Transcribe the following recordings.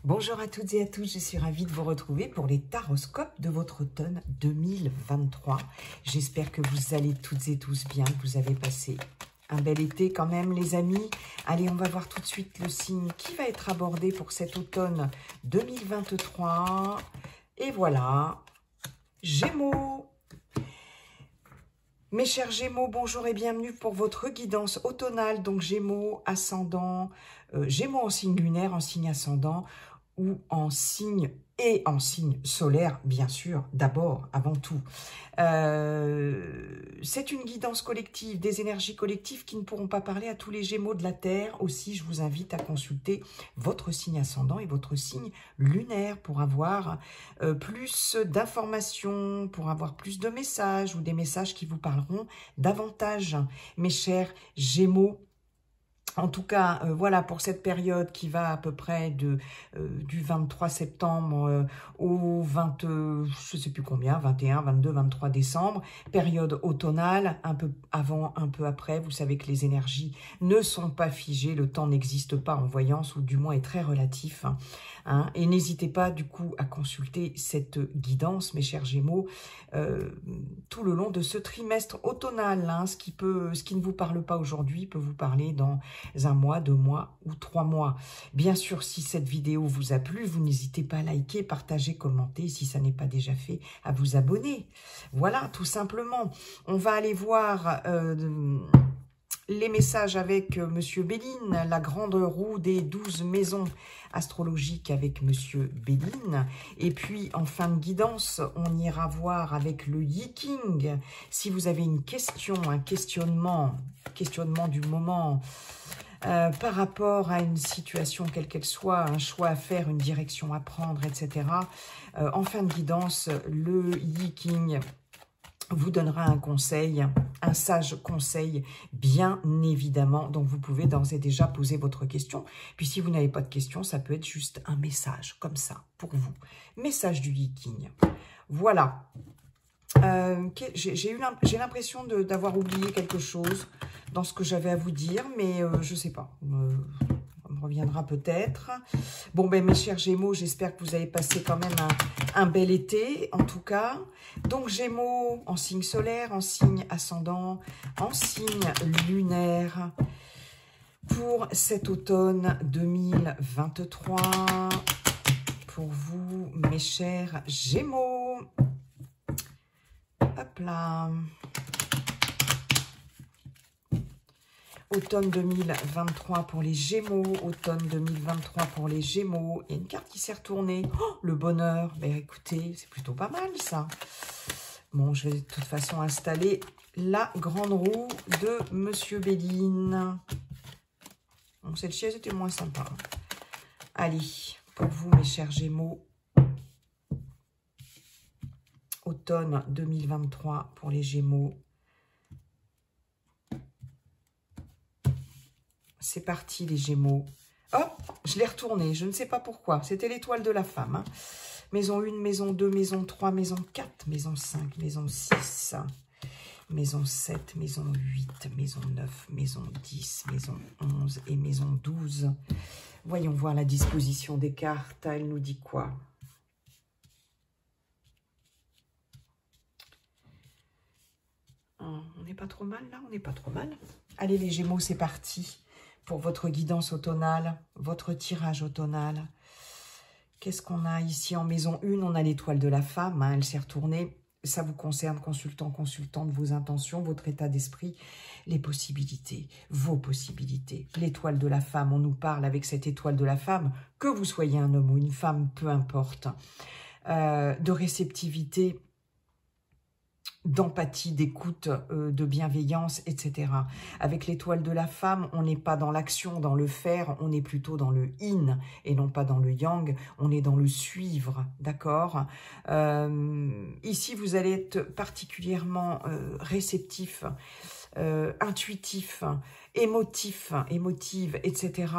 Bonjour à toutes et à tous, je suis ravie de vous retrouver pour les taroscopes de votre automne 2023. J'espère que vous allez toutes et tous bien, que vous avez passé un bel été quand même les amis. Allez, on va voir tout de suite le signe qui va être abordé pour cet automne 2023. Et voilà, Gémeaux. Mes chers Gémeaux, bonjour et bienvenue pour votre guidance automnale. Donc Gémeaux, ascendant, Gémeaux en signe lunaire, en signe ascendant ou en signe solaire, bien sûr, d'abord, avant tout. C'est une guidance collective, des énergies collectives qui ne pourront pas parler à tous les Gémeaux de la Terre. Aussi, je vous invite à consulter votre signe ascendant et votre signe lunaire pour avoir plus d'informations, pour avoir plus de messages ou des messages qui vous parleront davantage, mes chers Gémeaux. En tout cas, voilà, pour cette période qui va à peu près du 23 septembre au 20, je sais plus combien, 21, 22, 23 décembre, période automnale, un peu avant, un peu après. Vous savez que les énergies ne sont pas figées, le temps n'existe pas en voyance, ou du moins est très relatif. Hein, et n'hésitez pas du coup à consulter cette guidance, mes chers Gémeaux, tout le long de ce trimestre automnal. Hein, ce qui ne vous parle pas aujourd'hui peut vous parler dans un mois, 2 mois ou 3 mois. Bien sûr, si cette vidéo vous a plu, vous n'hésitez pas à liker, partager, commenter, si ça n'est pas déjà fait, à vous abonner. Voilà, tout simplement. On va aller voir les messages avec Monsieur Béline, la grande roue des 12 maisons astrologiques avec Monsieur Béline. Et puis, en fin de guidance, on ira voir avec le Yiking. Si vous avez une question, un questionnement du moment, par rapport à une situation quelle qu'elle soit, un choix à faire, une direction à prendre, etc. En fin de guidance, le Yiking vous donnera un conseil, un sage conseil, bien évidemment. Donc, vous pouvez d'ores et déjà poser votre question. Puis, si vous n'avez pas de question, ça peut être juste un message, comme ça, pour vous. Message du Yiking. Voilà. J'ai l'impression d'avoir oublié quelque chose dans ce que j'avais à vous dire, mais je ne sais pas. On me reviendra peut-être. Bon, ben mes chers Gémeaux, j'espère que vous avez passé quand même un bel été, en tout cas. Donc, Gémeaux en signe solaire, en signe ascendant, en signe lunaire, pour cet automne 2023. Pour vous, mes chers Gémeaux. Hop là. Automne 2023 pour les Gémeaux. Automne 2023 pour les Gémeaux. Il y a une carte qui s'est retournée. Oh, le bonheur. Ben écoutez, c'est plutôt pas mal ça. Bon, je vais de toute façon installer la grande roue de Monsieur Béline. Bon, cette chaise était moins sympa. Allez, pour vous, mes chers Gémeaux. Automne 2023 pour les Gémeaux. C'est parti les Gémeaux. Hop, je l'ai retourné, je ne sais pas pourquoi. C'était l'étoile de la femme. Hein. Maison 1, maison 2, maison 3, maison 4, maison 5, maison 6, maison 7, maison 8, maison 9, maison 10, maison 11 et maison 12. Voyons voir la disposition des cartes. Elle nous dit quoi ? On n'est pas trop mal là, on n'est pas trop mal. Allez les Gémeaux, c'est parti pour votre guidance automnale, votre tirage automnal. Qu'est-ce qu'on a ici en maison 1? On a l'étoile de la femme, hein, elle s'est retournée. Ça vous concerne, consultant, consultante, vos intentions, votre état d'esprit, les possibilités, vos possibilités. L'étoile de la femme, on nous parle avec cette étoile de la femme, que vous soyez un homme ou une femme, peu importe, de réceptivité, d'empathie, d'écoute, de bienveillance, etc. Avec l'étoile de la femme, on n'est pas dans l'action, dans le faire, on est plutôt dans le yin et non pas dans le yang, on est dans le suivre, d'accord? Ici, vous allez être particulièrement réceptif, intuitif, émotive, etc.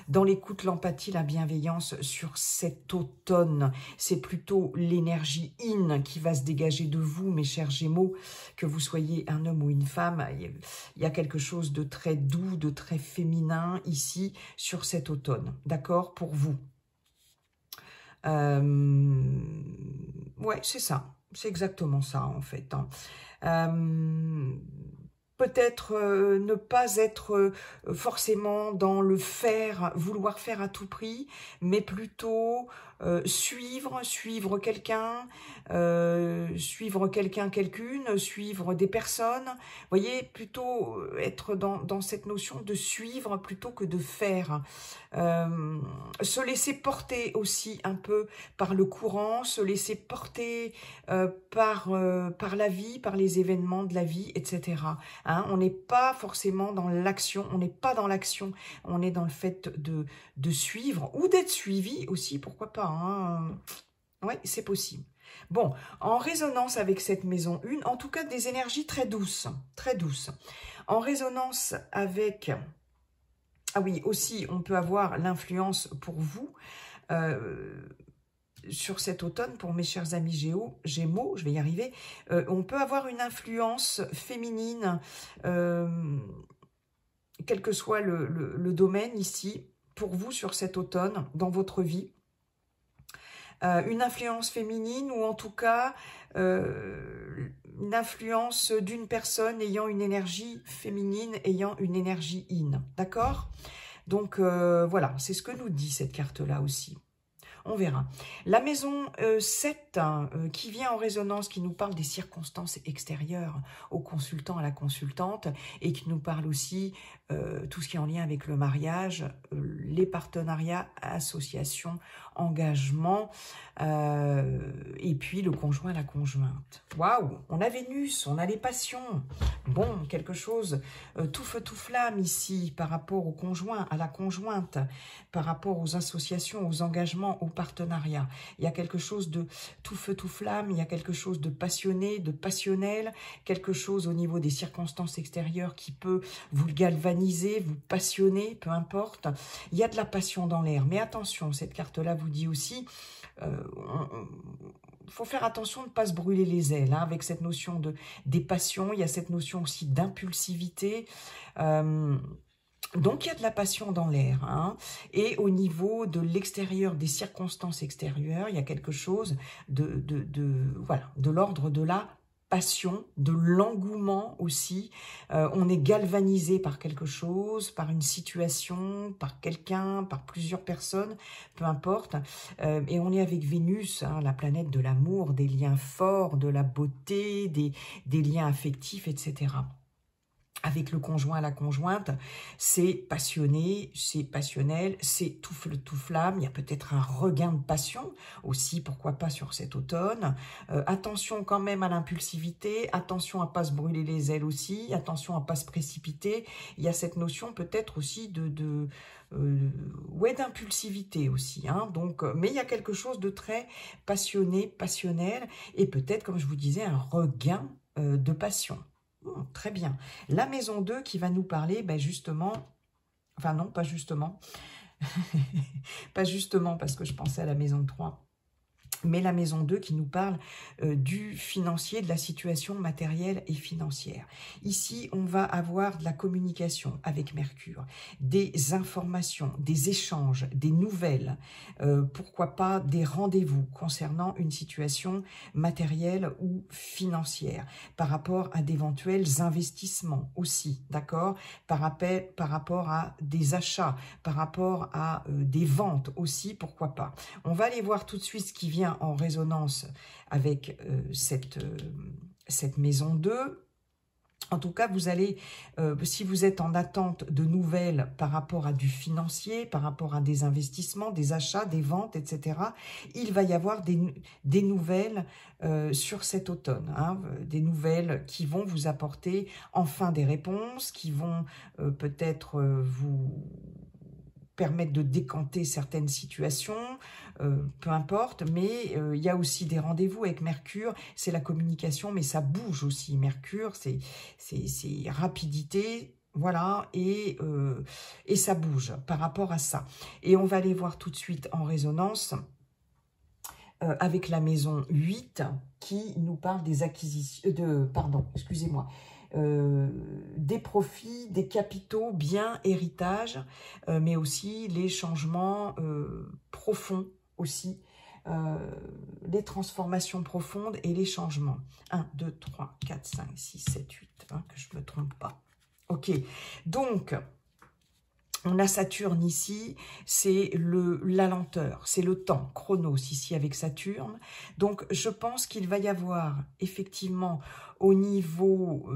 Dans l'écoute, l'empathie, la bienveillance sur cet automne. C'est plutôt l'énergie yin qui va se dégager de vous, mes chers Gémeaux, que vous soyez un homme ou une femme. Il y a quelque chose de très doux, de très féminin ici sur cet automne. D'accord? Pour vous. Ouais, c'est ça. C'est exactement ça, en fait. Hein. Peut-être ne pas être forcément dans le faire, vouloir faire à tout prix, mais plutôt suivre quelqu'un, quelqu'une, suivre des personnes. Vous voyez, plutôt être dans cette notion de suivre plutôt que de faire. Se laisser porter aussi un peu par le courant, se laisser porter par la vie, par les événements de la vie, etc. Hein, on n'est pas forcément dans l'action, on n'est pas dans l'action, on est dans le fait de suivre ou d'être suivi aussi, pourquoi pas. Hein. Oui, c'est possible. Bon, en résonance avec cette maison 1, en tout cas des énergies très douces, très douces. En résonance avec... Ah oui, aussi, on peut avoir l'influence pour vous sur cet automne, pour mes chers amis Gémeaux, je vais y arriver, on peut avoir une influence féminine, quel que soit le domaine ici, pour vous sur cet automne, dans votre vie. Une influence féminine ou en tout cas une influence d'une personne ayant une énergie féminine, ayant une énergie yin, d'accord? Donc voilà, c'est ce que nous dit cette carte-là aussi. On verra. La maison 7 qui vient en résonance, qui nous parle des circonstances extérieures au consultant, à la consultante, et qui nous parle aussi tout ce qui est en lien avec le mariage, les partenariats, associations, engagements, et puis le conjoint, la conjointe. Waouh, on a Vénus, on a les passions. Bon, quelque chose tout feu, tout flamme ici par rapport au conjoint, à la conjointe, par rapport aux associations, aux engagements, aux partenariats. Il y a quelque chose de tout feu, tout flamme, il y a quelque chose de passionné, de passionnel, quelque chose au niveau des circonstances extérieures qui peut vous galvaniser, vous passionner, peu importe. Il y a de la passion dans l'air, mais attention, cette carte-là vous dit aussi... faut faire attention de ne pas se brûler les ailes, hein, avec cette notion des passions. Il y a cette notion aussi d'impulsivité. Donc, il y a de la passion dans l'air. Hein, et au niveau de l'extérieur, des circonstances extérieures, il y a quelque chose voilà, de l'ordre de la passion, de l'engouement aussi. On est galvanisé par quelque chose, par une situation, par quelqu'un, par plusieurs personnes, peu importe. Et on est avec Vénus, hein, la planète de l'amour, des liens forts, de la beauté, des liens affectifs, etc. Avec le conjoint, la conjointe, c'est passionné, c'est passionnel, c'est tout feu, tout flamme. Il y a peut-être un regain de passion aussi, pourquoi pas sur cet automne. Attention quand même à l'impulsivité, attention à pas se brûler les ailes aussi, attention à pas se précipiter. Il y a cette notion peut-être aussi ouais, d'impulsivité aussi. Hein, donc, mais il y a quelque chose de très passionné, passionnel, et peut-être, comme je vous disais, un regain de passion. Très bien. La maison 2 qui va nous parler, ben justement, enfin non, pas justement, pas justement parce que je pensais à la maison 3, mais la maison 2 qui nous parle du financier, de la situation matérielle et financière. Ici, on va avoir de la communication avec Mercure, des informations, des échanges, des nouvelles, pourquoi pas des rendez-vous concernant une situation matérielle ou financière, par rapport à d'éventuels investissements aussi, d'accord, par rapport à des achats, par rapport à des ventes aussi, pourquoi pas. On va aller voir tout de suite ce qui vient en résonance avec cette maison 2. En tout cas, vous allez, si vous êtes en attente de nouvelles par rapport à du financier, par rapport à des investissements, des achats, des ventes, etc., il va y avoir des nouvelles sur cet automne. Hein, des nouvelles qui vont vous apporter enfin des réponses, qui vont peut-être vous permettre de décanter certaines situations, peu importe, mais il y a aussi des rendez-vous avec Mercure, c'est la communication, mais ça bouge aussi, Mercure, c'est rapidité, voilà, et ça bouge par rapport à ça. Et on va aller voir tout de suite en résonance avec la maison 8 qui nous parle des acquisitions, pardon, excusez-moi, des profits, des capitaux, biens, héritages, mais aussi les changements profonds aussi les transformations profondes et les changements. 1, 2, 3, 4, 5, 6, 7, 8, hein, que je ne me trompe pas. Ok, donc... On a Saturne ici, c'est la lenteur, c'est le temps, Chronos ici avec Saturne. Donc je pense qu'il va y avoir effectivement au niveau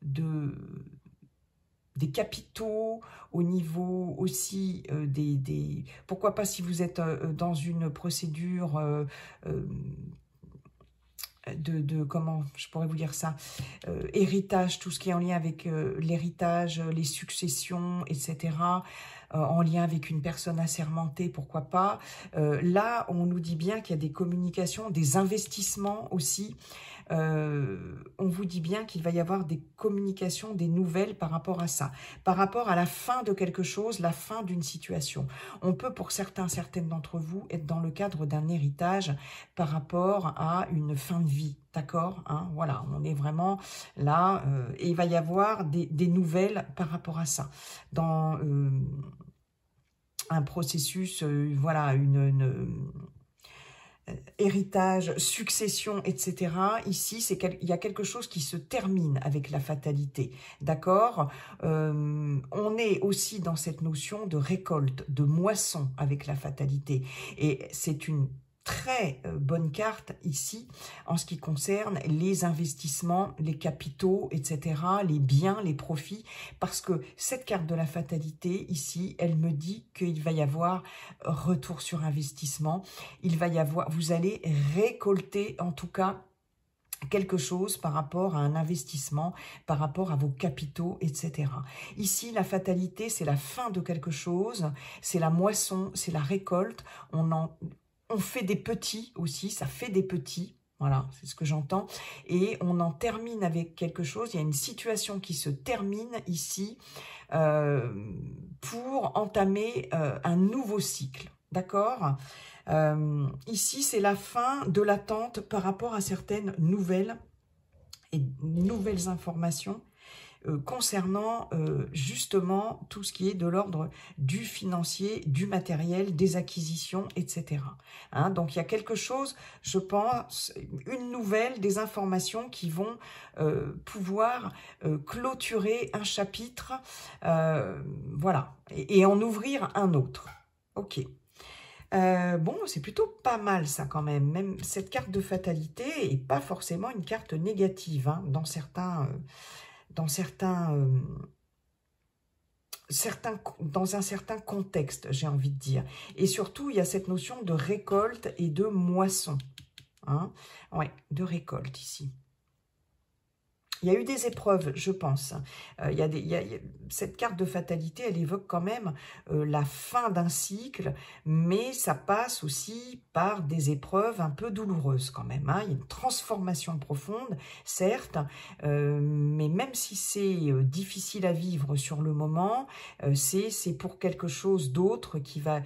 des capitaux, au niveau aussi pourquoi pas si vous êtes dans une procédure comment je pourrais vous dire ça, héritage, tout ce qui est en lien avec l'héritage, les successions, etc., en lien avec une personne assermentée, pourquoi pas. Là, on nous dit bien qu'il y a des communications, des investissements aussi. On vous dit bien qu'il va y avoir des communications, des nouvelles par rapport à ça, par rapport à la fin de quelque chose, la fin d'une situation. On peut, pour certaines d'entre vous, être dans le cadre d'un héritage par rapport à une fin de vie, d'accord, hein, voilà, on est vraiment là, et il va y avoir des nouvelles par rapport à ça, dans un processus, voilà, héritage, succession, etc. Ici, il y a quelque chose qui se termine avec la fatalité, d'accord. On est aussi dans cette notion de récolte, de moisson avec la fatalité. Et c'est une très bonne carte ici en ce qui concerne les investissements, les capitaux, etc., les biens, les profits, parce que cette carte de la fatalité ici, elle me dit qu'il va y avoir retour sur investissement, il va y avoir, vous allez récolter en tout cas quelque chose par rapport à un investissement, par rapport à vos capitaux, etc. Ici, la fatalité, c'est la fin de quelque chose, c'est la moisson, c'est la récolte, on fait des petits aussi, ça fait des petits, voilà, c'est ce que j'entends. Et on en termine avec quelque chose, il y a une situation qui se termine ici pour entamer un nouveau cycle, d'accord. Ici, c'est la fin de l'attente par rapport à certaines nouvelles informations concernant justement tout ce qui est de l'ordre du financier, du matériel, des acquisitions, etc. Hein, donc, il y a quelque chose, je pense, une nouvelle, des informations qui vont pouvoir clôturer un chapitre, voilà, et en ouvrir un autre. Ok. Bon, c'est plutôt pas mal ça quand même. Même cette carte de fatalité n'est pas forcément une carte négative, hein, dans un certain contexte, j'ai envie de dire. Et surtout, il y a cette notion de récolte et de moisson. Hein, ouais, de récolte ici. Il y a eu des épreuves, je pense. Cette carte de fatalité, elle évoque quand même la fin d'un cycle, mais ça passe aussi par des épreuves un peu douloureuses quand même. Hein. Il y a une transformation profonde, certes, mais même si c'est difficile à vivre sur le moment, c'est pour quelque chose d'autre qui va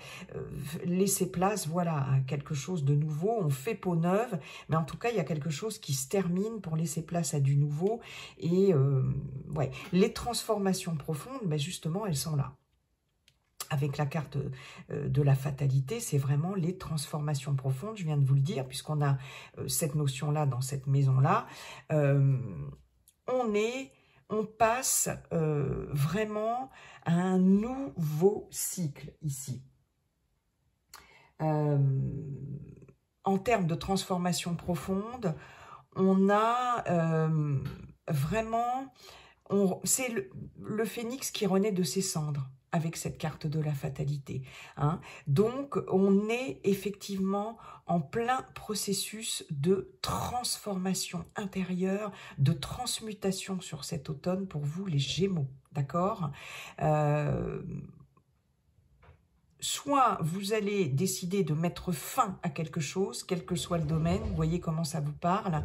laisser place, voilà, à quelque chose de nouveau. On fait peau neuve, mais en tout cas, il y a quelque chose qui se termine pour laisser place à du nouveau. Et ouais, les transformations profondes, ben justement, elles sont là. Avec la carte de la fatalité, c'est vraiment les transformations profondes, je viens de vous le dire, puisqu'on a cette notion-là dans cette maison-là. On passe vraiment à un nouveau cycle ici. En termes de transformation profonde, on a vraiment, c'est le phénix qui renaît de ses cendres avec cette carte de la fatalité. Hein. Donc, on est effectivement en plein processus de transformation intérieure, de transmutation sur cet automne pour vous, les Gémeaux. D'accord ? Soit vous allez décider de mettre fin à quelque chose, quel que soit le domaine, vous voyez comment ça vous parle,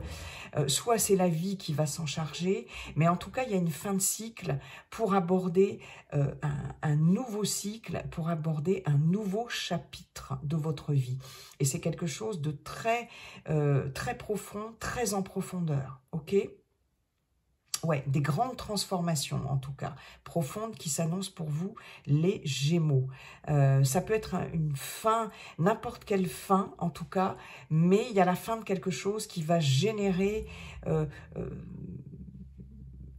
soit c'est la vie qui va s'en charger, mais en tout cas, il y a une fin de cycle pour aborder un nouveau cycle, pour aborder un nouveau chapitre de votre vie. Et c'est quelque chose de très, très profond, très en profondeur, ok ? ouais, des grandes transformations, en tout cas, profondes qui s'annoncent pour vous, les Gémeaux. Ça peut être une fin, n'importe quelle fin, en tout cas, mais il y a la fin de quelque chose qui va générer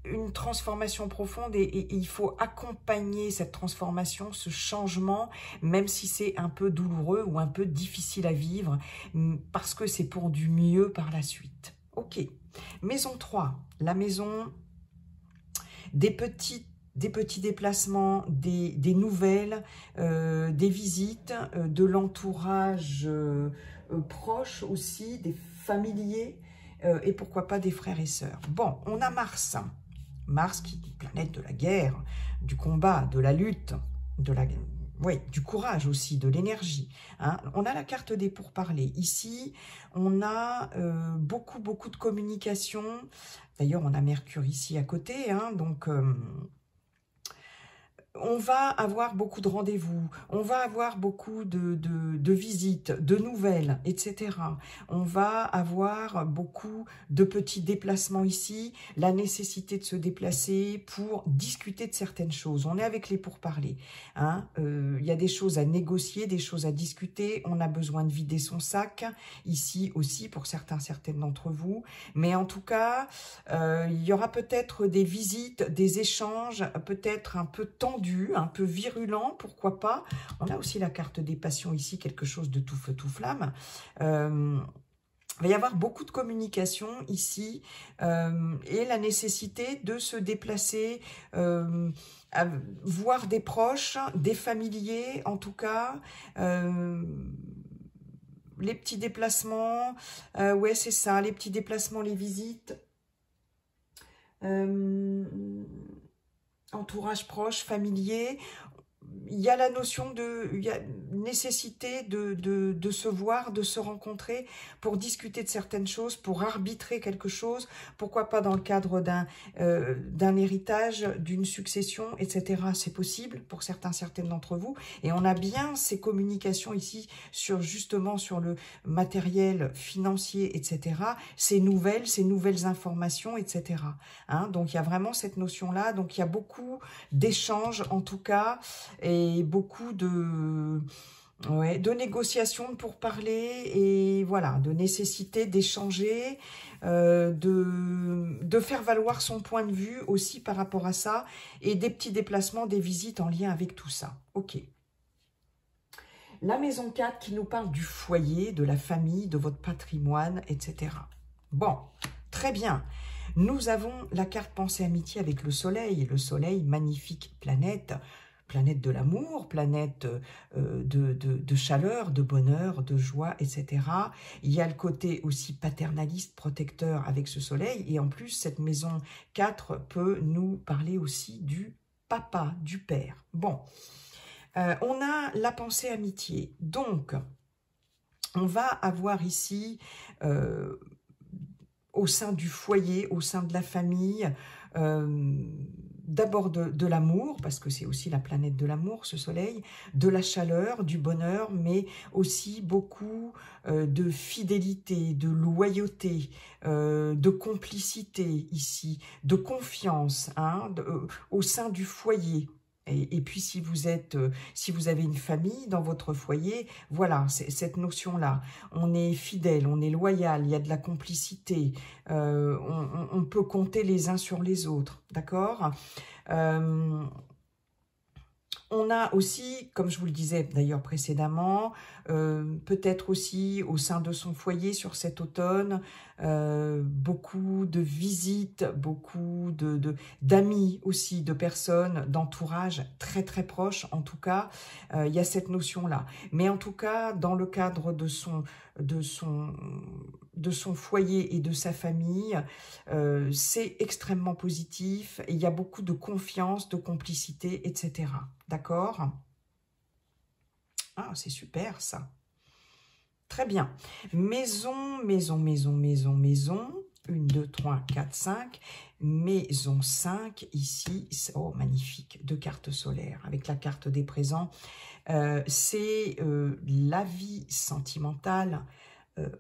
une transformation profonde et il faut accompagner cette transformation, ce changement, même si c'est un peu douloureux ou un peu difficile à vivre, parce que c'est pour du mieux par la suite. Ok, maison 3, la maison des petits déplacements, des nouvelles, des visites, de l'entourage proche aussi, des familiers, et pourquoi pas des frères et sœurs. Bon, on a Mars. Mars qui est planète de la guerre, du combat, de la lutte, oui, du courage aussi, de l'énergie. Hein. On a la carte des pourparlers. Ici, on a beaucoup de communication. D'ailleurs, on a Mercure ici à côté, hein, donc on va avoir beaucoup de rendez-vous, on va avoir beaucoup de visites, de nouvelles, etc. On va avoir beaucoup de petits déplacements ici, la nécessité de se déplacer pour discuter de certaines choses. On est avec les pourparlers. Hein. Y a des choses à négocier, des choses à discuter. On a besoin de vider son sac, ici aussi pour certaines d'entre vous. Mais en tout cas, il y aura peut-être des visites, des échanges, peut-être un peu tendus, un peu virulent, pourquoi pas. On a aussi la carte des passions ici, quelque chose de tout feu, tout flamme. Il va y avoir beaucoup de communication ici et la nécessité de se déplacer, voir des proches, des familiers en tout cas. Les petits déplacements, ouais c'est ça, les petits déplacements, les visites. Entourage proche, familier, il y a la notion il y a nécessité de se voir, de se rencontrer pour discuter de certaines choses, pour arbitrer quelque chose, pourquoi pas dans le cadre d'un héritage, d'une succession, etc. C'est possible pour certaines d'entre vous. Et on a bien ces communications ici justement sur le matériel financier, etc. Ces nouvelles informations, etc. Hein, donc il y a vraiment cette notion-là. Donc il y a beaucoup d'échanges en tout cas, et beaucoup de négociations pour parler et voilà, de nécessité d'échanger, de faire valoir son point de vue aussi par rapport à ça et des petits déplacements, des visites en lien avec tout ça. Ok. La maison 4 qui nous parle du foyer, de la famille, de votre patrimoine, etc. Bon, très bien. Nous avons la carte pensée amitié avec le soleil. Le soleil, magnifique planète de l'amour, planète de chaleur, de bonheur, de joie, etc. Il y a le côté aussi paternaliste, protecteur avec ce soleil. Et en plus, cette maison 4 peut nous parler aussi du papa, du père. Bon, on a la pensée amitié. Donc, on va avoir ici, au sein du foyer, au sein de la famille, d'abord de l'amour, parce que c'est aussi la planète de l'amour, ce soleil, de la chaleur, du bonheur, mais aussi beaucoup de fidélité, de loyauté, de complicité ici, de confiance hein, au sein du foyer. Et puis si vous avez une famille dans votre foyer, voilà, cette notion-là, on est fidèle, on est loyal, il y a de la complicité, on peut compter les uns sur les autres, d'accord ? On a aussi, comme je vous le disais d'ailleurs précédemment, peut-être aussi au sein de son foyer sur cet automne, beaucoup de visites, beaucoup d'amis aussi, de personnes, d'entourage très très proches en tout cas, il y a cette notion-là. Mais en tout cas, dans le cadre de son foyer et de sa famille, c'est extrêmement positif et il y a beaucoup de confiance, de complicité, etc. D'accord ? Ah, c'est super ça. Très bien. Maison. 1, 2, 3, 4, 5. Maison 5, ici. Oh, magnifique. 2 cartes solaires avec la carte des présents. C'est la vie sentimentale,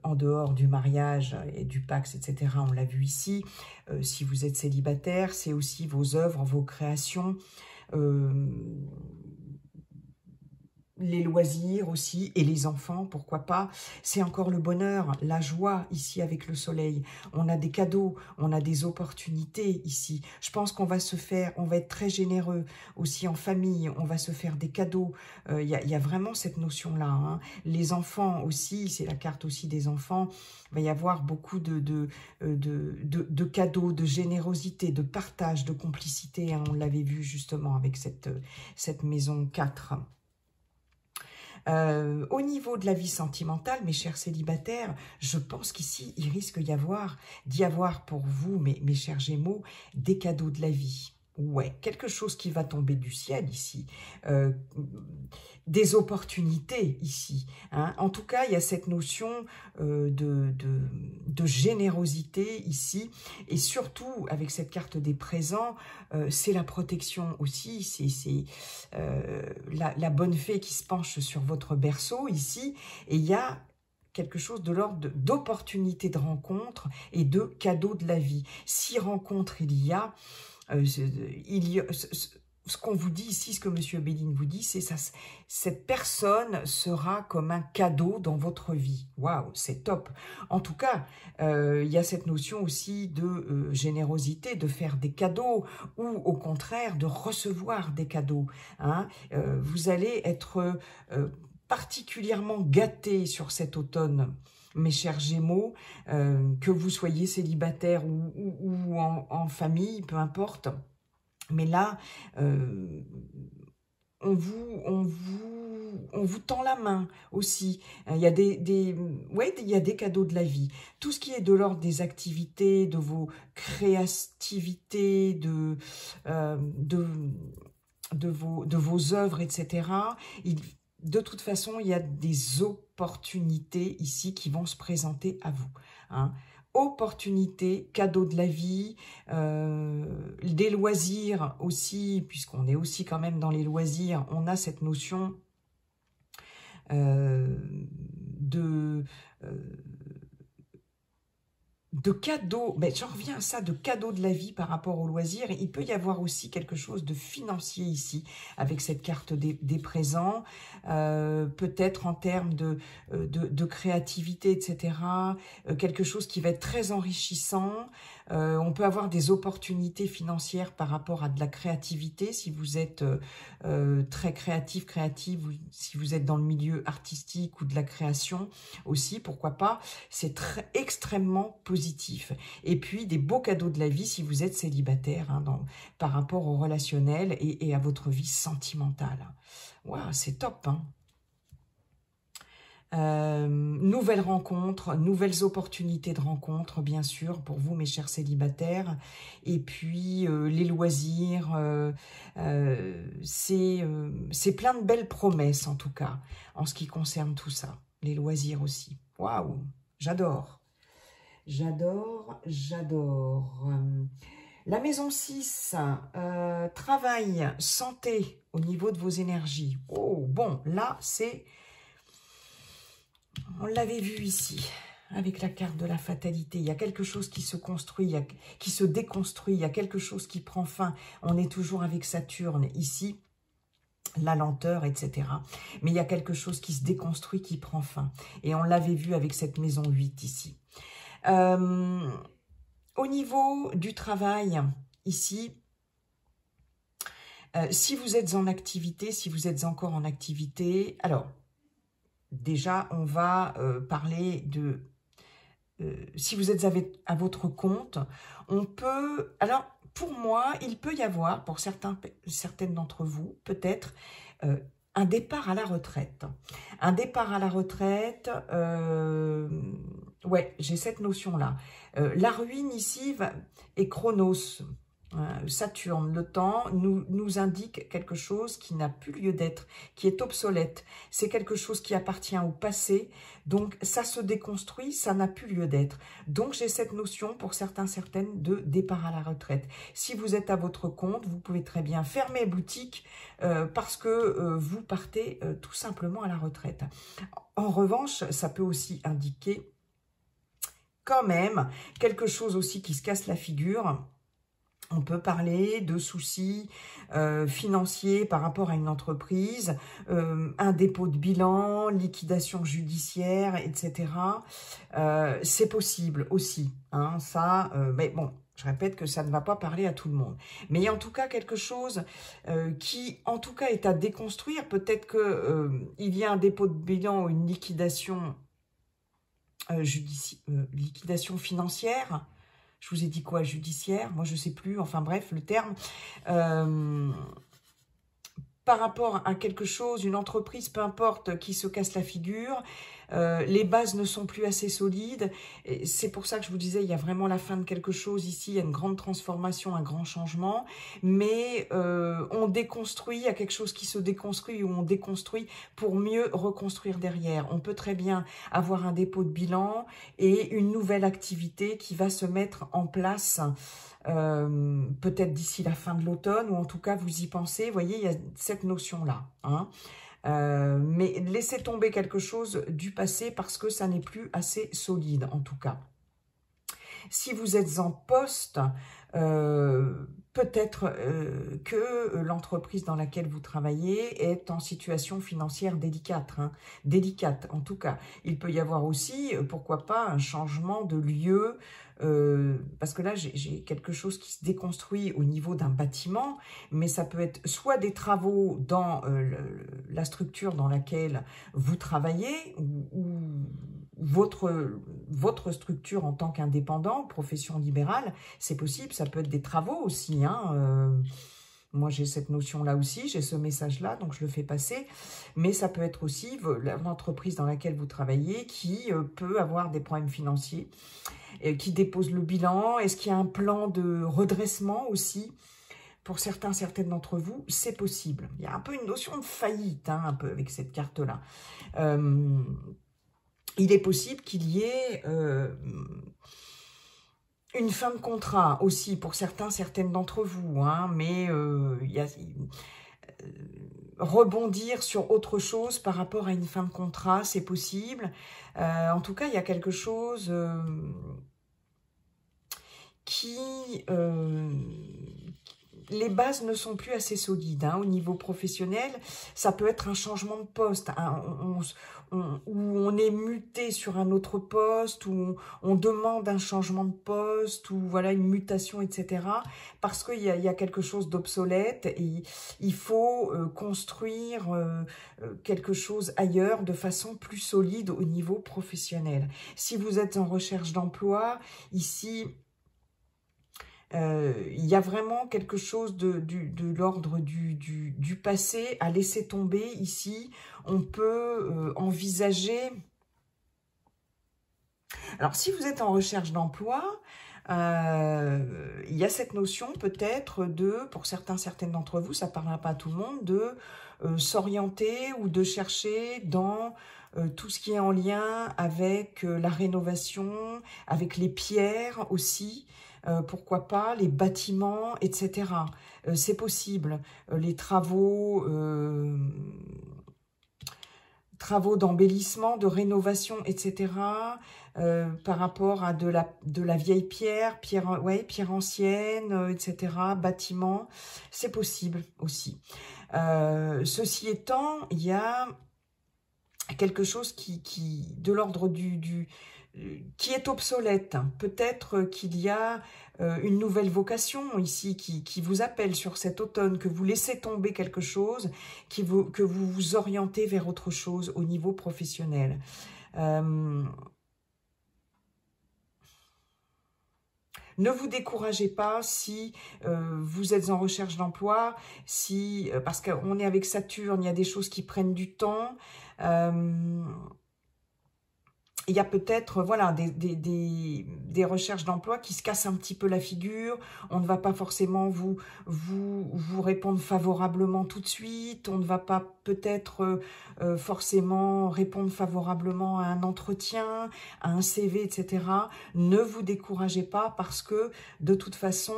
en dehors du mariage et du Pax, etc. On l'a vu ici. Si vous êtes célibataire, c'est aussi vos œuvres, vos créations, les loisirs aussi, et les enfants, pourquoi pas. C'est encore le bonheur, la joie ici avec le soleil. On a des cadeaux, on a des opportunités ici. Je pense qu'on va se faire, on va être très généreux aussi en famille, on va se faire des cadeaux. Il y a vraiment cette notion-là, hein. Les enfants aussi, c'est la carte aussi des enfants. Il va y avoir beaucoup de cadeaux, de générosité, de partage, de complicité, hein. On l'avait vu justement avec cette maison 4. Au niveau de la vie sentimentale, mes chers célibataires, je pense qu'ici, il risque d'y avoir pour vous, mes chers Gémeaux, des cadeaux de la vie. Ouais, quelque chose qui va tomber du ciel ici, des opportunités ici, hein. En tout cas, il y a cette notion de générosité ici, et surtout avec cette carte des présents, c'est la protection aussi, c'est la bonne fée qui se penche sur votre berceau ici, et il y a quelque chose de l'ordre d'opportunités de rencontre et de cadeaux de la vie. Si rencontre il y a, ce qu'on vous dit ici, ce que M. Béline vous dit, c'est ça, cette personne sera comme un cadeau dans votre vie. Waouh, c'est top. En tout cas, il y a cette notion aussi de générosité, de faire des cadeaux ou au contraire de recevoir des cadeaux, hein. Vous allez être particulièrement gâtés sur cet automne, mes chers Gémeaux, que vous soyez célibataire ou en famille, peu importe. Mais là, on vous tend la main aussi. Il y a il y a des cadeaux de la vie. Tout ce qui est de l'ordre des activités, de vos créativités, de vos œuvres, etc. De toute façon, il y a des opportunités ici qui vont se présenter à vous, hein. Opportunités, cadeaux de la vie, des loisirs aussi, puisqu'on est aussi quand même dans les loisirs, on a cette notion de cadeaux, mais j'en reviens à ça, de cadeaux de la vie par rapport aux loisirs. Il peut y avoir aussi quelque chose de financier ici, avec cette carte des présents, peut-être en termes de créativité, etc. Quelque chose qui va être très enrichissant. On peut avoir des opportunités financières par rapport à de la créativité, si vous êtes très créative, ou si vous êtes dans le milieu artistique ou de la création aussi, pourquoi pas. C'est extrêmement positif. Et puis, des beaux cadeaux de la vie si vous êtes célibataire, hein, par rapport au relationnel et à votre vie sentimentale. Waouh, c'est top, hein. Nouvelles rencontres, nouvelles opportunités de rencontres, bien sûr, pour vous, mes chers célibataires. Et puis, les loisirs, c'est plein de belles promesses, en tout cas, en ce qui concerne tout ça. Les loisirs aussi. Waouh, j'adore. J'adore, j'adore. La maison 6, travail, santé, au niveau de vos énergies. Oh, bon, là, c'est... On l'avait vu ici, avec la carte de la fatalité. Il y a quelque chose qui se construit, qui se déconstruit, il y a quelque chose qui prend fin. On est toujours avec Saturne ici, la lenteur, etc. Mais il y a quelque chose qui se déconstruit, qui prend fin. Et on l'avait vu avec cette maison 8 ici. Au niveau du travail, ici, si vous êtes en activité, si vous êtes encore en activité, alors... Déjà, on va parler de... si vous êtes à votre compte, on peut... Alors, pour moi, il peut y avoir, pour certaines d'entre vous, peut-être, un départ à la retraite. Un départ à la retraite, ouais, j'ai cette notion-là. La ruine ici est Chronos. Saturne, le temps, nous indique quelque chose qui n'a plus lieu d'être, qui est obsolète. C'est quelque chose qui appartient au passé, donc ça se déconstruit, ça n'a plus lieu d'être. Donc j'ai cette notion pour certains, certaines de départ à la retraite. Si vous êtes à votre compte, vous pouvez très bien fermer boutique parce que vous partez tout simplement à la retraite. En revanche, ça peut aussi indiquer quand même quelque chose aussi qui se casse la figure. On peut parler de soucis financiers par rapport à une entreprise, un dépôt de bilan, liquidation judiciaire, etc. C'est possible aussi, hein, ça, mais bon, je répète que ça ne va pas parler à tout le monde. Mais il y a en tout cas quelque chose qui, en tout cas, est à déconstruire. Peut-être qu'il y a un dépôt de bilan ou une liquidation, liquidation financière. Je vous ai dit quoi, judiciaire? Moi, je ne sais plus. Enfin, bref, le terme. Par rapport à quelque chose, une entreprise, peu importe, qui se casse la figure, les bases ne sont plus assez solides. C'est pour ça que je vous disais, il y a vraiment la fin de quelque chose ici, il y a une grande transformation, un grand changement, mais on déconstruit, il y a quelque chose qui se déconstruit ou on déconstruit pour mieux reconstruire derrière. On peut très bien avoir un dépôt de bilan et une nouvelle activité qui va se mettre en place peut-être d'ici la fin de l'automne, ou en tout cas vous y pensez. Vous voyez, il y a cette notion-là, hein. Mais laissez tomber quelque chose du passé parce que ça n'est plus assez solide, en tout cas. Si vous êtes en poste, peut-être que l'entreprise dans laquelle vous travaillez est en situation financière délicate, hein, délicate en tout cas. Il peut y avoir aussi, pourquoi pas, un changement de lieu, parce que là, j'ai quelque chose qui se déconstruit au niveau d'un bâtiment, mais ça peut être soit des travaux dans la structure dans laquelle vous travaillez, ou votre structure en tant qu'indépendant, profession libérale, c'est possible, ça peut être des travaux aussi, hein, moi, j'ai cette notion-là aussi, j'ai ce message-là, donc je le fais passer. Mais ça peut être aussi l'entreprise dans laquelle vous travaillez qui peut avoir des problèmes financiers, qui dépose le bilan. Est-ce qu'il y a un plan de redressement aussi? Pour certains, certaines d'entre vous, c'est possible. Il y a un peu une notion de faillite, hein, un peu avec cette carte-là. Il est possible qu'il y ait une fin de contrat aussi pour certains, certaines d'entre vous, hein, mais il y a rebondir sur autre chose par rapport à une fin de contrat, c'est possible. En tout cas, il y a quelque chose qui... les bases ne sont plus assez solides, hein, au niveau professionnel. Ça peut être un changement de poste, hein, où on est muté sur un autre poste, où on demande un changement de poste, ou voilà, une mutation, etc. Parce qu'il y a quelque chose d'obsolète et il faut construire quelque chose ailleurs de façon plus solide au niveau professionnel. Si vous êtes en recherche d'emploi, ici... il y a vraiment quelque chose de l'ordre du passé à laisser tomber ici. On peut envisager... Alors, si vous êtes en recherche d'emploi, il y a cette notion peut-être de, pour certains, certaines d'entre vous, ça ne parlera pas à tout le monde, de s'orienter ou de chercher dans... tout ce qui est en lien avec la rénovation, avec les pierres aussi, pourquoi pas, les bâtiments, etc. C'est possible. Les travaux d'embellissement, de rénovation, etc. Par rapport à de la vieille pierre, ouais, pierre ancienne, etc. Bâtiments, c'est possible aussi. Ceci étant, il y a quelque chose qui de l'ordre qui est obsolète. Peut-être qu'il y a une nouvelle vocation ici qui vous appelle sur cet automne, que vous laissez tomber quelque chose, que vous vous orientez vers autre chose au niveau professionnel. Ne vous découragez pas si vous êtes en recherche d'emploi, parce qu'on est avec Saturne, il y a des choses qui prennent du temps. Il y a peut-être voilà, des recherches d'emploi qui se cassent un petit peu la figure. On ne va pas forcément vous répondre favorablement tout de suite. On ne va pas peut-être forcément répondre favorablement à un entretien, à un CV, etc. Ne vous découragez pas parce que de toute façon,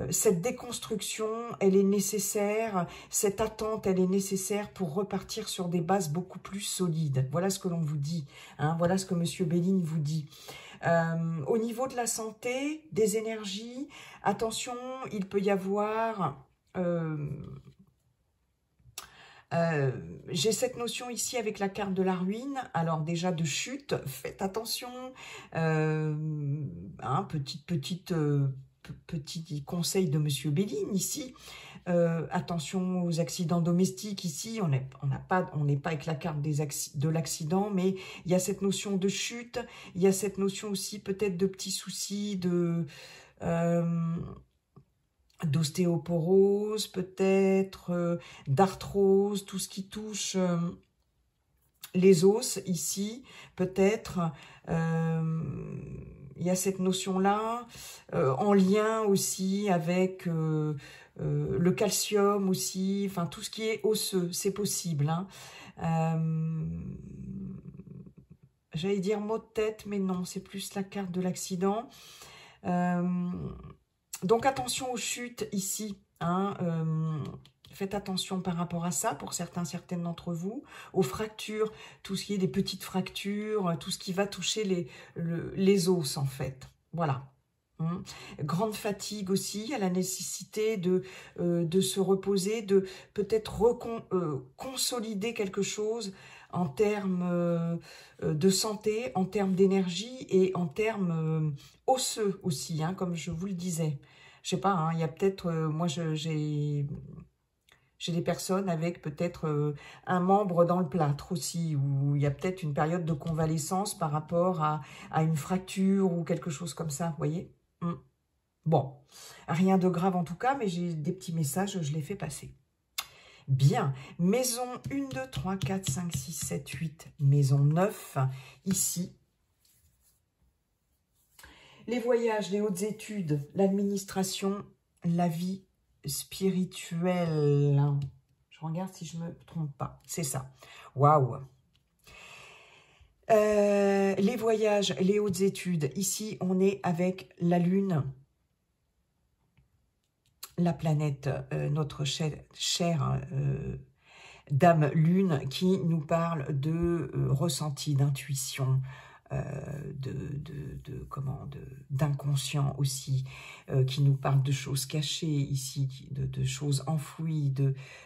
cette déconstruction, elle est nécessaire. Cette attente, elle est nécessaire pour repartir sur des bases beaucoup plus solides. Voilà ce que l'on vous dit. Hein, voilà ce que Monsieur Béline vous dit. Au niveau de la santé, des énergies, attention, il peut y avoir... j'ai cette notion ici avec la carte de la ruine. Alors déjà de chute, faites attention. Petit conseil de Monsieur Béline ici. Attention aux accidents domestiques ici. On n'est pas avec la carte de l'accident, mais il y a cette notion de chute. Il y a cette notion aussi peut-être de petits soucis d'ostéoporose, peut-être d'arthrose, tout ce qui touche les os ici, peut-être. Il y a cette notion-là, en lien aussi avec le calcium aussi, enfin tout ce qui est osseux, c'est possible. Hein. J'allais dire mot de tête, mais non, c'est plus la carte de l'accident. Donc attention aux chutes ici, hein, faites attention par rapport à ça pour certaines d'entre vous, aux fractures, tout ce qui est des petites fractures, tout ce qui va toucher les os en fait, voilà. Grande fatigue aussi, à la nécessité de se reposer, de peut-être consolider quelque chose en termes de santé, en termes d'énergie et en termes osseux aussi, hein, comme je vous le disais. Je sais pas, hein, il y a peut-être, moi j'ai des personnes avec peut-être un membre dans le plâtre aussi, où il y a peut-être une période de convalescence par rapport à une fracture ou quelque chose comme ça, vous voyez. Bon, rien de grave en tout cas, mais j'ai des petits messages, je les fais passer. Bien, maison 1, 2, 3, 4, 5, 6, 7, 8, maison 9, ici. Les voyages, les hautes études, l'administration, la vie spirituelle. Je regarde si je ne me trompe pas, c'est ça. Waouh! Les voyages, les hautes études, ici on est avec la Lune. La planète, notre chère Dame Lune, qui nous parle de ressenti, d'intuition, d'inconscient aussi, qui nous parle de choses cachées ici, de choses enfouies,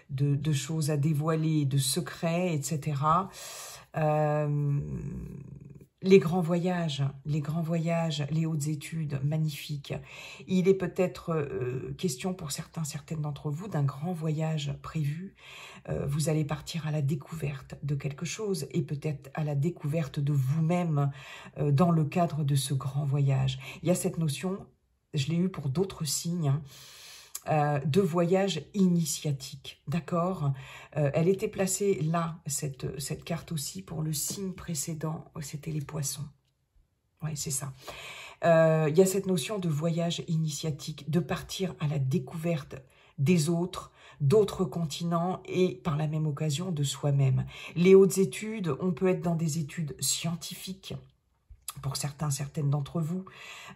de choses à dévoiler, de secrets, etc. Les grands voyages, les hautes études, magnifiques. Il est peut-être question pour certaines d'entre vous d'un grand voyage prévu. Vous allez partir à la découverte de quelque chose et peut-être à la découverte de vous-même dans le cadre de ce grand voyage. Il y a cette notion, je l'ai eu pour d'autres signes, de voyage initiatique, d'accord. Elle était placée là, cette carte aussi, pour le signe précédent, c'était les poissons. Oui, c'est ça. Il y a cette notion de voyage initiatique, de partir à la découverte des autres, d'autres continents et par la même occasion de soi-même. Les hautes études, on peut être dans des études scientifiques, pour certaines d'entre vous,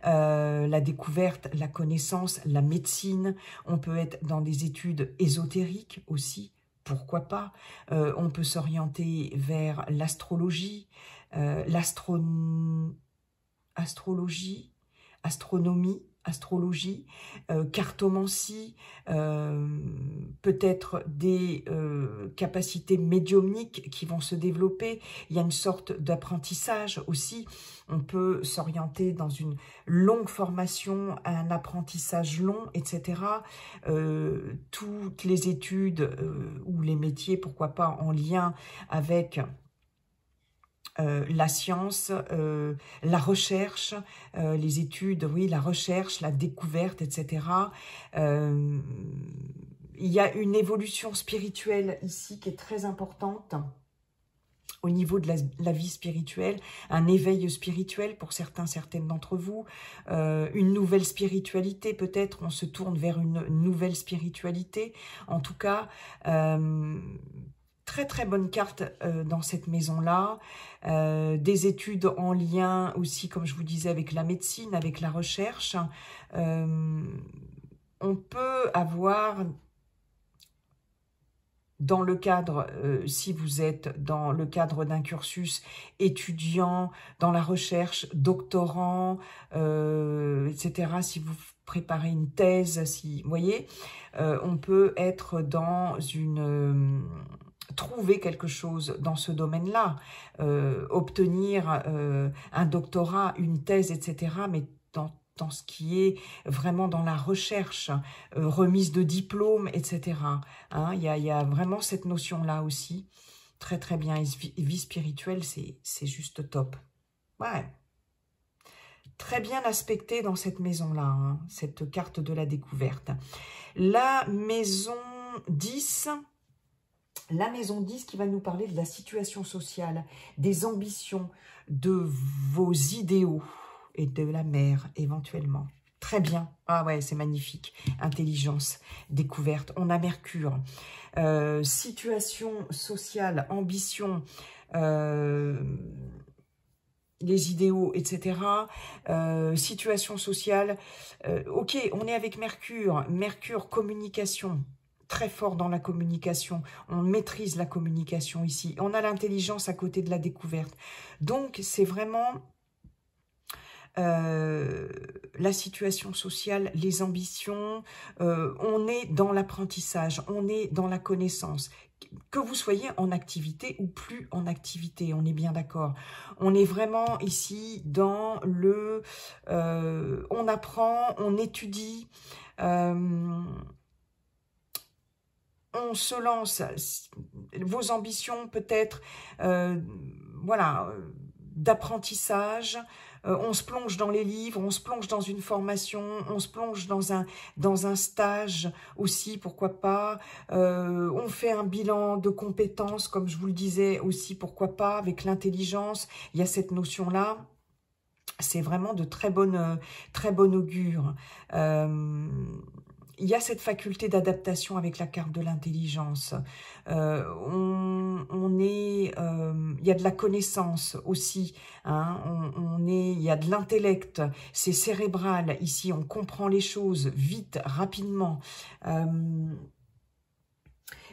la découverte, la connaissance, la médecine. On peut être dans des études ésotériques aussi, pourquoi pas. On peut s'orienter vers l'astrologie, astrologie, cartomancie, peut-être des capacités médiumniques qui vont se développer. Il y a une sorte d'apprentissage aussi. On peut s'orienter dans une longue formation, un apprentissage long, etc. Toutes les études ou les métiers, pourquoi pas, en lien avec la science, la recherche, les études, oui, la recherche, la découverte, etc. Il y a une évolution spirituelle ici qui est très importante. au niveau de la vie spirituelle, un éveil spirituel pour certains, certaines d'entre vous, une nouvelle spiritualité peut-être, on se tourne vers une nouvelle spiritualité. En tout cas, très très bonne carte dans cette maison-là. Des études en lien aussi, comme je vous disais, avec la médecine, avec la recherche. On peut avoir... Dans le cadre, si vous êtes dans le cadre d'un cursus étudiant, dans la recherche, doctorant, etc., si vous préparez une thèse, si vous voyez, on peut être dans une... trouver quelque chose dans ce domaine-là, obtenir un doctorat, une thèse, etc., mais dans ce qui est vraiment dans la recherche, remise de diplôme, etc. Hein, il y a vraiment cette notion-là aussi. Très très bien. Et vie spirituelle, c'est juste top. Ouais. Très bien aspecté dans cette maison-là, hein, cette carte de la découverte. La maison 10... La maison 10 qui va nous parler de la situation sociale, des ambitions, de vos idéaux et de la mère éventuellement. Très bien. Ah ouais, c'est magnifique. Intelligence, découverte. On a Mercure. Situation sociale, ambition, les idéaux, etc. Situation sociale. Ok, on est avec Mercure. Mercure, communication. Très fort dans la communication, on maîtrise la communication ici, on a l'intelligence à côté de la découverte. Donc c'est vraiment la situation sociale, les ambitions, on est dans l'apprentissage, on est dans la connaissance. Que vous soyez en activité ou plus en activité, on est bien d'accord. On est vraiment ici dans le... on apprend, on étudie... on se lance, vos ambitions peut-être, voilà, d'apprentissage, on se plonge dans les livres, on se plonge dans une formation, on se plonge dans un stage aussi, pourquoi pas, on fait un bilan de compétences, comme je vous le disais aussi, pourquoi pas, avec l'intelligence, il y a cette notion-là. C'est vraiment de très bonne augure. Il y a cette faculté d'adaptation avec la carte de l'intelligence. Il y a de la connaissance aussi. Hein, il y a de l'intellect. C'est cérébral. Ici, on comprend les choses vite, rapidement.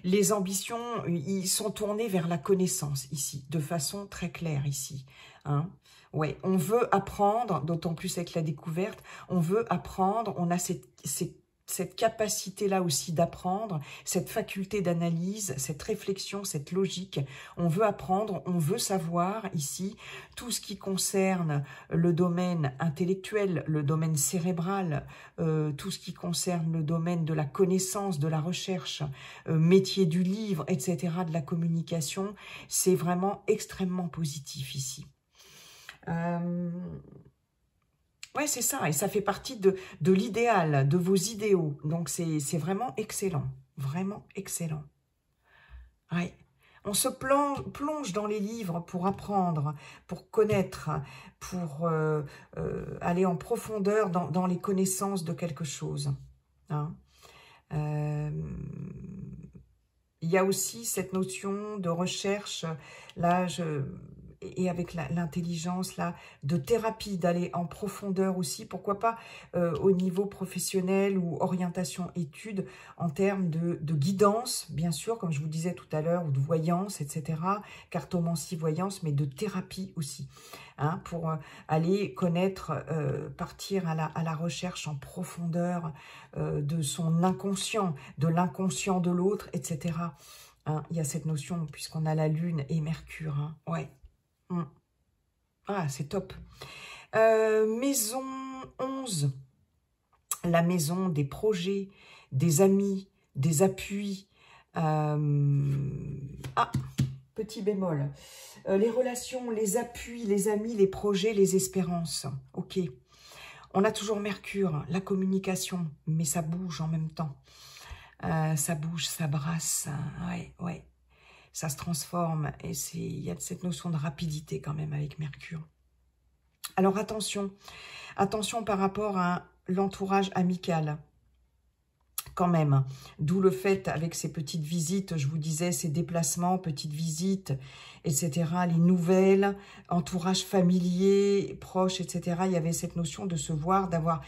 Les ambitions, ils sont tournés vers la connaissance ici, de façon très claire ici. Hein. Ouais, on veut apprendre, d'autant plus avec la découverte, on veut apprendre, on a cette capacité-là aussi d'apprendre, cette faculté d'analyse, cette réflexion, cette logique. On veut apprendre, on veut savoir ici tout ce qui concerne le domaine intellectuel, le domaine cérébral, tout ce qui concerne le domaine de la connaissance, de la recherche, métier du livre, etc., de la communication. C'est vraiment extrêmement positif ici. Ouais, c'est ça, et ça fait partie de l'idéal, de vos idéaux. Donc, c'est vraiment excellent, vraiment excellent. Ouais. On se plonge dans les livres pour apprendre, pour connaître, pour aller en profondeur dans les connaissances de quelque chose. Hein. Il y a aussi cette notion de recherche, là, et avec l'intelligence là de thérapie, d'aller en profondeur aussi, pourquoi pas au niveau professionnel ou orientation études, en termes de guidance, bien sûr, comme je vous disais tout à l'heure, ou de voyance, etc., cartomancie, voyance, mais de thérapie aussi, hein, pour aller connaître, partir à la recherche en profondeur de son inconscient, de l'inconscient de l'autre, etc. Hein, il y a cette notion, puisqu'on a la Lune et Mercure, hein, ouais. Ah, c'est top. Maison 11, la maison des projets, des amis, des appuis. Ah, petit bémol. Les relations, les appuis, les amis, les projets, les espérances. Ok. On a toujours Mercure, la communication, mais ça bouge en même temps. Ça bouge, ça brasse. Ouais, ouais. ça se transforme. Et il y a cette notion de rapidité quand même avec Mercure. Alors attention par rapport à l'entourage amical. Quand même, d'où le fait avec ces petites visites, je vous disais, ces déplacements, petites visites, etc., les nouvelles, entourage familier, proche, etc. Il y avait cette notion de se voir, d'avoir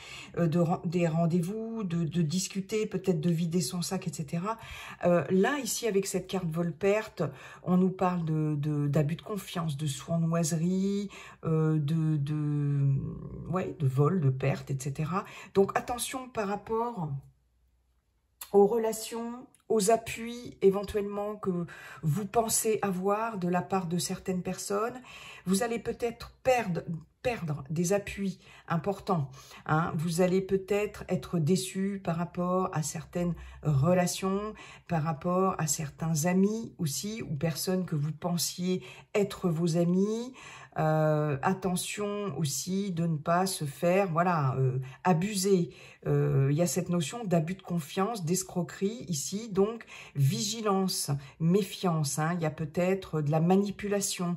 des rendez-vous, de discuter, peut-être de vider son sac, etc. Là, ici, avec cette carte vol-perte, on nous parle d'abus de confiance, de sournoiserie, de vol, de perte, etc. Donc, attention par rapport aux relations, aux appuis éventuellement que vous pensez avoir de la part de certaines personnes. Vous allez peut-être perdre des appuis importants. Hein. Vous allez peut-être être déçu par rapport à certaines relations, par rapport à certains amis aussi, ou personnes que vous pensiez être vos amis. Attention aussi de ne pas se faire abuser. Il y a cette notion d'abus de confiance, d'escroquerie ici, donc vigilance, méfiance. Hein. Il y a peut-être de la manipulation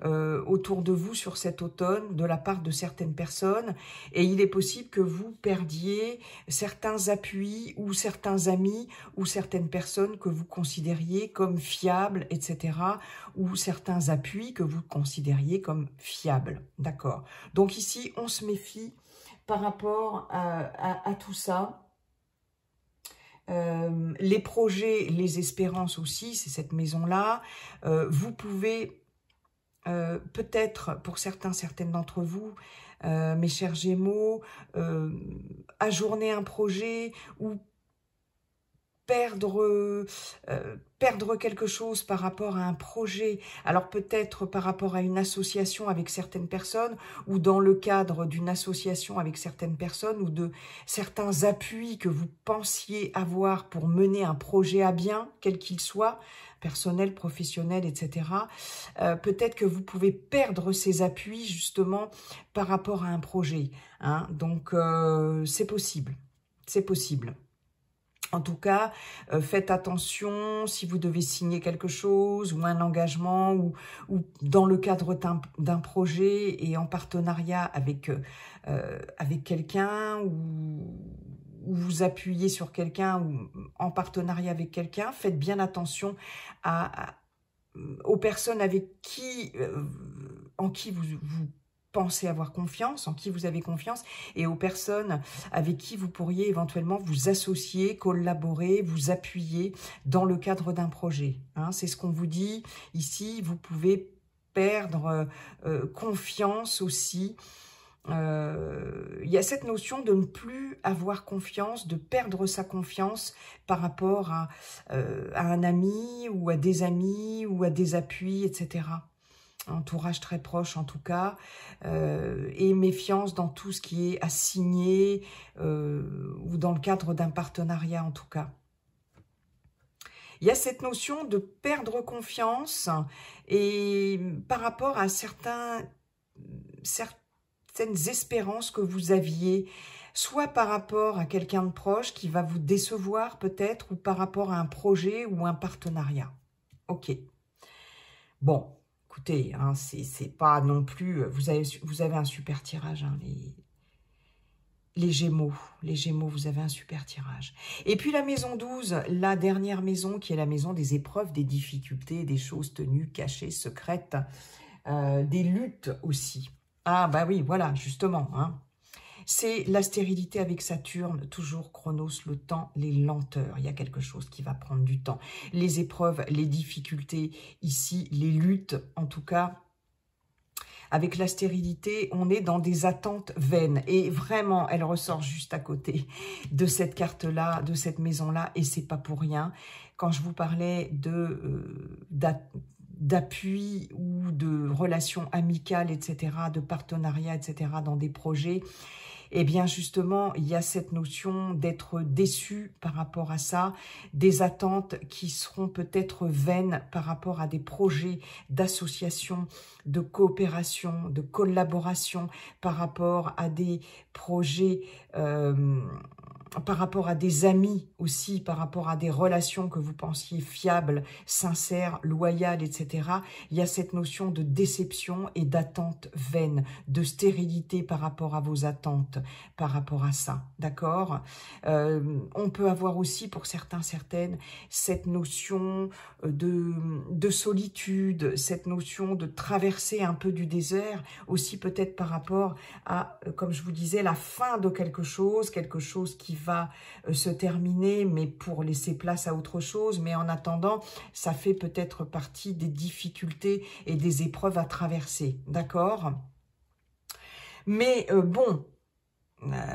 autour de vous sur cet automne de la part de certaines personnes, et il est possible que vous perdiez certains appuis ou certains amis ou certaines personnes que vous considériez comme fiables, etc., ou certains appuis que vous considériez comme fiables, d'accord? Donc ici, on se méfie par rapport à tout ça. Les projets, les espérances aussi, c'est cette maison-là. Vous pouvez peut-être, pour certaines d'entre vous, mes chers Gémeaux, ajourner un projet ou perdre quelque chose par rapport à un projet, alors peut-être par rapport à une association avec certaines personnes, ou dans le cadre d'une association avec certaines personnes, ou de certains appuis que vous pensiez avoir pour mener un projet à bien, quel qu'il soit, personnel, professionnel, etc. Peut-être que vous pouvez perdre ces appuis justement par rapport à un projet. Hein. Donc c'est possible, c'est possible. En tout cas, faites attention si vous devez signer quelque chose ou un engagement ou dans le cadre d'un projet et en partenariat avec quelqu'un ou vous appuyez sur quelqu'un ou en partenariat avec quelqu'un, faites bien attention aux personnes avec qui, en qui vous pensez avoir confiance, en qui vous avez confiance, et aux personnes avec qui vous pourriez éventuellement vous associer, collaborer, vous appuyer dans le cadre d'un projet. Hein, c'est ce qu'on vous dit ici, vous pouvez perdre confiance aussi. Il y a cette notion de ne plus avoir confiance, de perdre sa confiance par rapport à un ami ou à des amis ou à des appuis, etc. Entourage très proche en tout cas, et méfiance dans tout ce qui est à signer ou dans le cadre d'un partenariat en tout cas. Il y a cette notion de perdre confiance et par rapport à certaines espérances que vous aviez, soit par rapport à quelqu'un de proche qui va vous décevoir peut-être, ou par rapport à un projet ou un partenariat. Ok. Bon. Écoutez, hein, c'est pas non plus... Vous avez un super tirage, hein, les Gémeaux. Les Gémeaux, vous avez un super tirage. Et puis la maison 12, la dernière maison, qui est la maison des épreuves, des difficultés, des choses tenues, cachées, secrètes, des luttes aussi. Ah bah oui, voilà, justement. Hein. C'est la stérilité avec Saturne, toujours Chronos, le temps, les lenteurs. Il y a quelque chose qui va prendre du temps. Les épreuves, les difficultés, ici, les luttes, en tout cas. Avec la stérilité, on est dans des attentes vaines. Et vraiment, elle ressort juste à côté de cette carte-là, de cette maison-là. Et c'est pas pour rien. Quand je vous parlais d'appui ou de relations amicales, etc., de partenariat, etc., dans des projets, eh bien justement, il y a cette notion d'être déçu par rapport à ça, des attentes qui seront peut-être vaines par rapport à des projets d'association, de coopération, de collaboration, par rapport à des projets par rapport à des amis aussi, par rapport à des relations que vous pensiez fiables, sincères, loyales, etc. Il y a cette notion de déception et d'attente vaine, de stérilité par rapport à vos attentes, par rapport à ça, d'accord? On peut avoir aussi, pour certains, certaines, cette notion de solitude, cette notion de traverser un peu du désert, aussi peut-être par rapport à, comme je vous disais, la fin de quelque chose qui va se terminer, mais pour laisser place à autre chose. Mais en attendant, ça fait peut-être partie des difficultés et des épreuves à traverser, d'accord? Mais bon,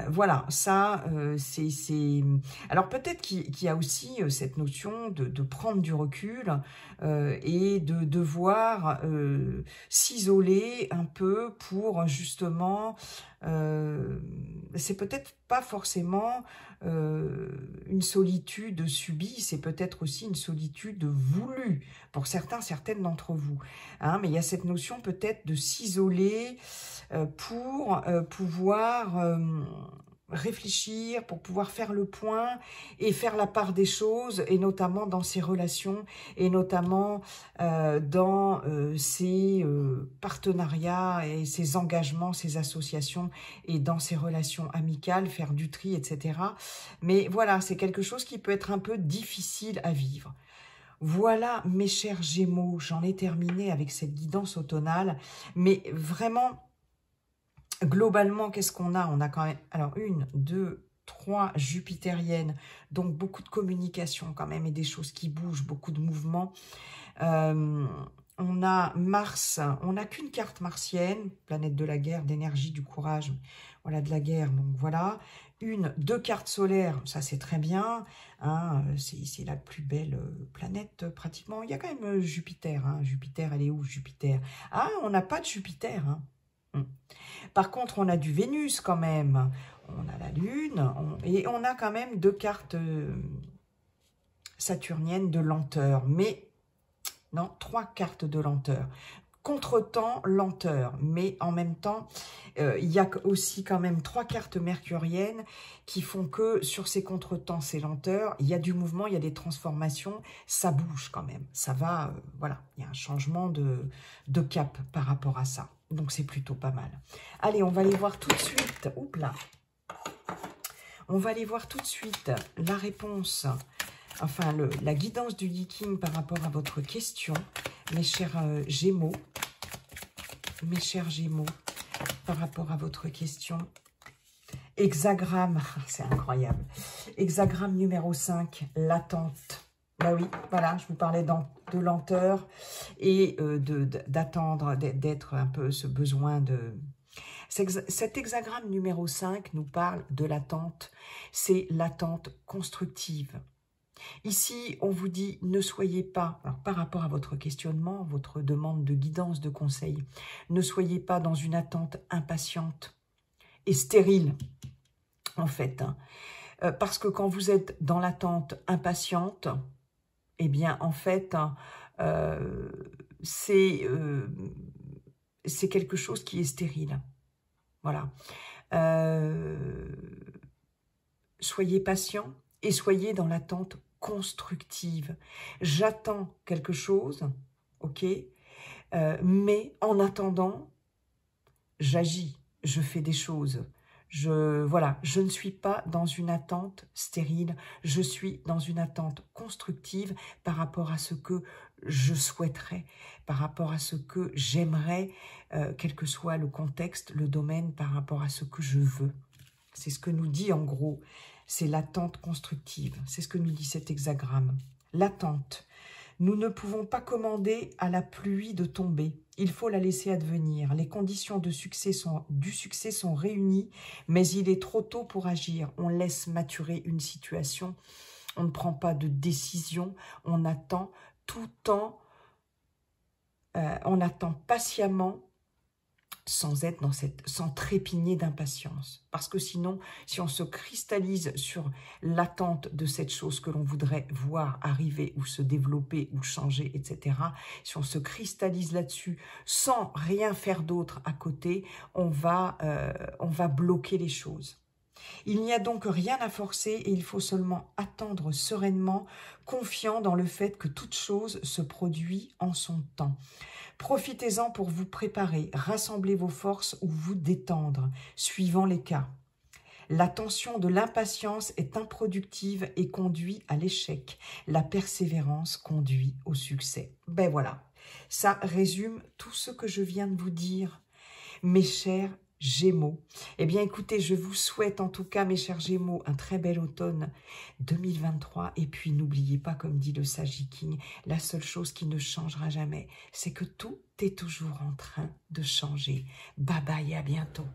voilà, ça, c'est... Alors peut-être qu'il y a aussi cette notion de prendre du recul et de devoir s'isoler un peu pour justement... c'est peut-être pas forcément une solitude subie, c'est peut-être aussi une solitude voulue pour certains, certaines d'entre vous. Hein, mais il y a cette notion peut-être de s'isoler pour pouvoir réfléchir, pour pouvoir faire le point et faire la part des choses, et notamment dans ses relations, et notamment dans ses partenariats et ses engagements, ses associations, et dans ses relations amicales, faire du tri, etc. Mais voilà, c'est quelque chose qui peut être un peu difficile à vivre. Voilà, mes chers Gémeaux, j'en ai terminé avec cette guidance automnale, mais vraiment... Globalement, qu'est-ce qu'on a? On a quand même, alors 1, 2, 3 jupitériennes, donc beaucoup de communication quand même et des choses qui bougent, beaucoup de mouvements. On a Mars, on n'a qu'une carte martienne, planète de la guerre, d'énergie, du courage, voilà, de la guerre, donc voilà. 1, 2 cartes solaires, ça c'est très bien, hein, c'est la plus belle planète pratiquement. Il y a quand même Jupiter, hein. Jupiter, elle est où Jupiter? Ah, on n'a pas de Jupiter, hein. Par contre, on a du Vénus quand même, on a la Lune, et on a quand même 2 cartes saturniennes de lenteur, mais non, 3 cartes de lenteur. Contretemps, lenteur, mais en même temps, il y a aussi quand même 3 cartes mercuriennes qui font que sur ces contretemps, ces lenteurs, il y a du mouvement, il y a des transformations, ça bouge quand même, ça va, voilà, il y a un changement de cap par rapport à ça. Donc, c'est plutôt pas mal. Allez, on va aller voir tout de suite. Oups là. On va aller voir tout de suite la réponse, enfin la guidance du Yiking par rapport à votre question, mes chers Gémeaux. Mes chers Gémeaux, par rapport à votre question. Hexagramme, c'est incroyable. Hexagramme numéro 5, l'attente. Bah oui, voilà, je vous parlais de lenteur et d'attendre, d'être un peu ce besoin de... Cet hexagramme numéro 5 nous parle de l'attente, c'est l'attente constructive. Ici, on vous dit, ne soyez pas, alors par rapport à votre questionnement, votre demande de guidance, de conseil, ne soyez pas dans une attente impatiente et stérile, en fait. Hein. Parce que quand vous êtes dans l'attente impatiente, eh bien, en fait, c'est quelque chose qui est stérile. Voilà. Soyez patient et soyez dans l'attente constructive. J'attends quelque chose, ok, mais en attendant, j'agis, je fais des choses. Voilà, je ne suis pas dans une attente stérile, je suis dans une attente constructive par rapport à ce que je souhaiterais, par rapport à ce que j'aimerais, quel que soit le contexte, le domaine, par rapport à ce que je veux. C'est ce que nous dit en gros, c'est l'attente constructive, c'est ce que nous dit cet hexagramme. L'attente. Nous ne pouvons pas commander à la pluie de tomber. Il faut la laisser advenir. Les conditions du succès sont réunies, mais il est trop tôt pour agir. On laisse maturer une situation. On ne prend pas de décision. On attend on attend patiemment sans être sans trépigner d'impatience. Parce que sinon, si on se cristallise sur l'attente de cette chose que l'on voudrait voir arriver ou se développer ou changer, etc., si on se cristallise là-dessus sans rien faire d'autre à côté, on va bloquer les choses. Il n'y a donc rien à forcer et il faut seulement attendre sereinement, confiant dans le fait que toute chose se produit en son temps. Profitez-en pour vous préparer, rassembler vos forces ou vous détendre, suivant les cas. La tension de l'impatience est improductive et conduit à l'échec. La persévérance conduit au succès. Ben voilà, ça résume tout ce que je viens de vous dire, mes chers Gémeaux. Eh bien, écoutez, je vous souhaite en tout cas, mes chers Gémeaux, un très bel automne 2023. Et puis, n'oubliez pas, comme dit le Sagi King, la seule chose qui ne changera jamais, c'est que tout est toujours en train de changer. Bye bye et à bientôt.